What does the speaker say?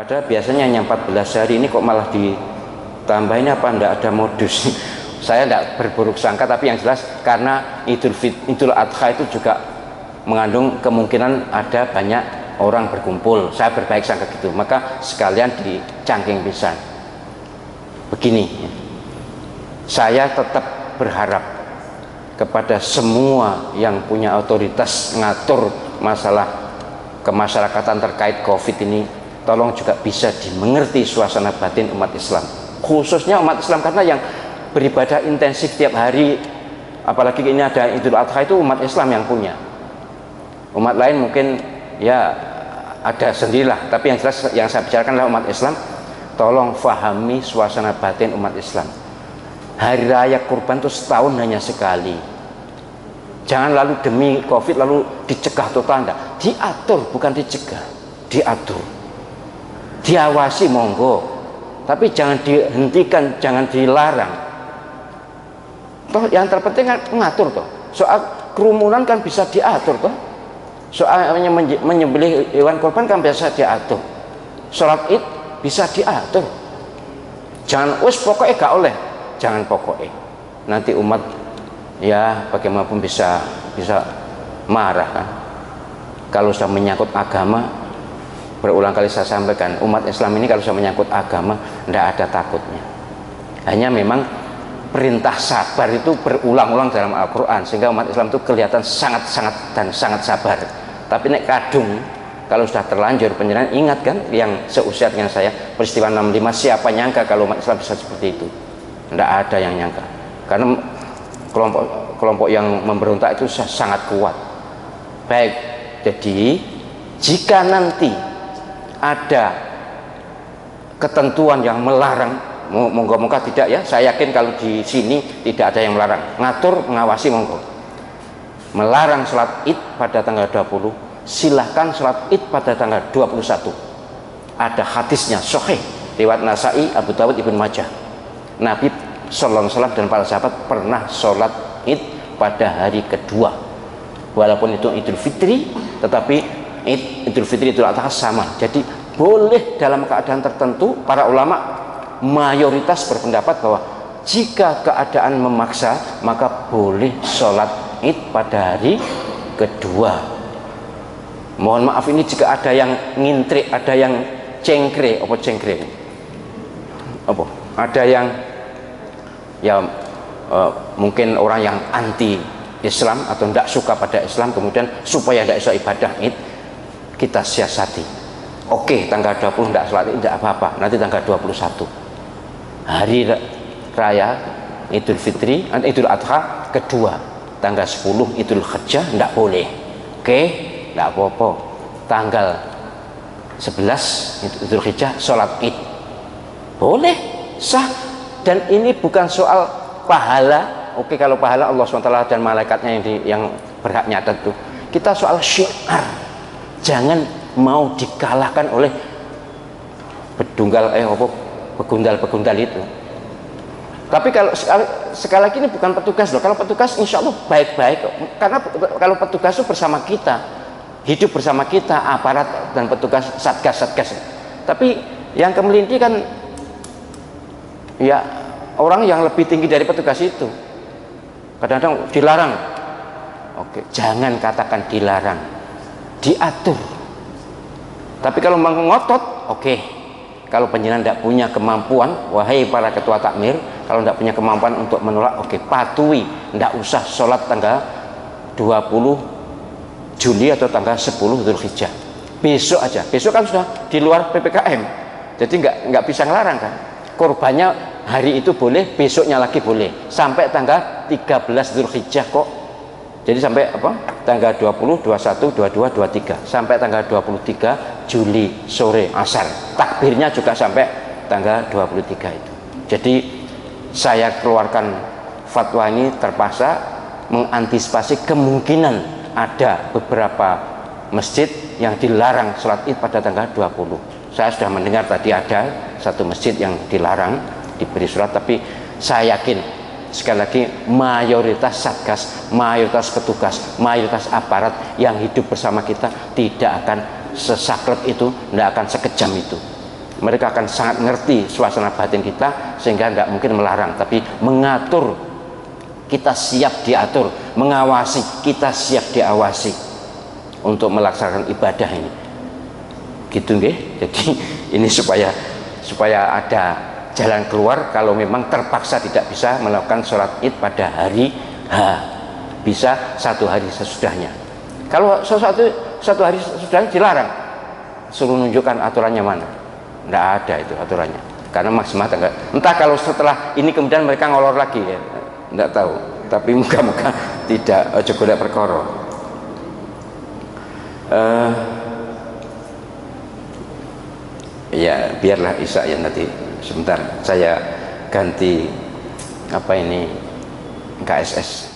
Padahal biasanya hanya 14 hari, ini kok malah ditambahin apa, enggak ada modus. Saya enggak berburuk sangka, tapi yang jelas karena Idul Adha itu juga mengandung kemungkinan ada banyak orang berkumpul. Saya berbaik sangka gitu, maka sekalian dicangking pisan. Begini, saya tetap berharap kepada semua yang punya otoritas ngatur masalah kemasyarakatan terkait COVID ini, tolong juga bisa dimengerti suasana batin umat Islam, khususnya umat Islam, karena yang beribadah intensif tiap hari, apalagi ini ada Idul Adha, itu umat Islam yang punya. Umat lain mungkin ya ada sendirilah, tapi yang jelas yang saya bicarakan adalah umat Islam. Tolong fahami suasana batin umat Islam. Hari raya kurban itu setahun hanya sekali. Jangan lalu demi COVID lalu dicegah total, enggak. Diatur, bukan dicegah, diatur. Diawasi monggo, tapi jangan dihentikan, jangan dilarang. Toh yang terpenting kan mengatur toh. Soal kerumunan kan bisa diatur toh. Soal menyembelih hewan kurban kan bisa diatur. Sholat Id bisa diatur. Jangan pokoknya gak oleh. Jangan pokoknya, nanti umat ya bagaimanapun bisa marah kan. Kalau sudah menyangkut agama, berulang kali saya sampaikan, umat Islam ini kalau sudah menyangkut agama tidak ada takutnya. Hanya memang perintah sabar itu berulang-ulang dalam Al-Quran, sehingga umat Islam itu kelihatan sangat sabar. Tapi nek kadung kalau sudah terlanjur penyerahan, ingat kan yang seusia dengan saya, peristiwa 65, siapa nyangka kalau umat Islam bisa seperti itu? Tidak ada yang nyangka, karena kelompok yang memberontak itu sangat kuat. Baik, jadi jika nanti ada ketentuan yang melarang, moga-moga tidak ya, saya yakin kalau di sini tidak ada yang melarang, ngatur, mengawasi monggo. Melarang sholat Id pada tanggal 20, silahkan sholat Id pada tanggal 21. Ada hadisnya sahih riwayat Nasai, Abu Dawud, Ibnu Majah. Nabi sallallahu alaihi wasallam dan para sahabat pernah sholat Id pada hari kedua, walaupun itu Idul Fitri, tetapi Idul Fitri, Idul Adha sama. Jadi boleh dalam keadaan tertentu. Para ulama mayoritas berpendapat bahwa jika keadaan memaksa, maka boleh sholat Id pada hari kedua. Mohon maaf ini jika ada yang ngintrik, ada yang cengkre, ada yang ya mungkin orang yang anti Islam atau tidak suka pada Islam, kemudian supaya tidak bisa ibadah Id, kita siasati. Oke, tanggal 20 tidak sholat Id, tidak apa-apa, nanti tanggal 21 hari raya Idul Fitri, Idul Adha kedua, tanggal 10 Idul Hijjah tidak boleh. Oke, tidak apa-apa, tanggal 11 Idul Hijjah sholat Id boleh, sah. Dan ini bukan soal pahala. Oke, kalau pahala Allah SWT dan malaikatnya yang berhaknya tentu. Kita soal syiar. Jangan mau dikalahkan oleh begundal itu. Tapi kalau sekali lagi ini bukan petugas loh. Kalau petugas insya Allah baik-baik. Karena kalau petugas itu bersama kita, hidup bersama kita, aparat dan petugas satgas. Tapi yang kemelinti kan ya orang yang lebih tinggi dari petugas itu. Kadang-kadang dilarang. Oke, jangan katakan dilarang, diatur. Tapi kalau mengotot, oke. Kalau penjenengan tidak punya kemampuan, wahai para ketua takmir, kalau tidak punya kemampuan untuk menolak, oke, patuhi. Tidak usah sholat tanggal 20 Juli atau tanggal 10 Dzulhijjah. Besok aja. Besok kan sudah di luar PPKM. Jadi nggak bisa ngelarang kan. Korbannya hari itu boleh, besoknya lagi boleh, sampai tanggal 13 Dzulhijjah kok. Jadi sampai apa? Tanggal 20, 21, 22, 23, sampai tanggal 23 Juli sore asar. Takbirnya juga sampai tanggal 23 itu. Jadi saya keluarkan fatwa ini terpaksa mengantisipasi kemungkinan ada beberapa masjid yang dilarang sholat Id pada tanggal 20. Saya sudah mendengar tadi ada satu masjid yang dilarang, diberi surat, tapi saya yakin sekali lagi mayoritas satgas, mayoritas petugas, mayoritas aparat yang hidup bersama kita tidak akan sesaklek itu, tidak akan sekejam itu. mereka akan sangat ngerti suasana batin kita, sehingga nggak mungkin melarang, tapi mengatur. Kita siap diatur, mengawasi, kita siap diawasi untuk melaksanakan ibadah ini. Gitu nggih. Jadi ini supaya ada jalan keluar kalau memang terpaksa tidak bisa melakukan sholat id pada hari H, bisa 1 hari sesudahnya. Kalau satu hari sesudahnya dilarang, suruh nunjukkan aturannya mana. Nggak ada itu aturannya, karena maksimal entah kalau setelah ini kemudian mereka ngolor lagi ya, nggak tahu, tapi muka-muka tidak golek perkara. Ya biarlah Isya ya, nanti sebentar saya ganti apa ini KSS.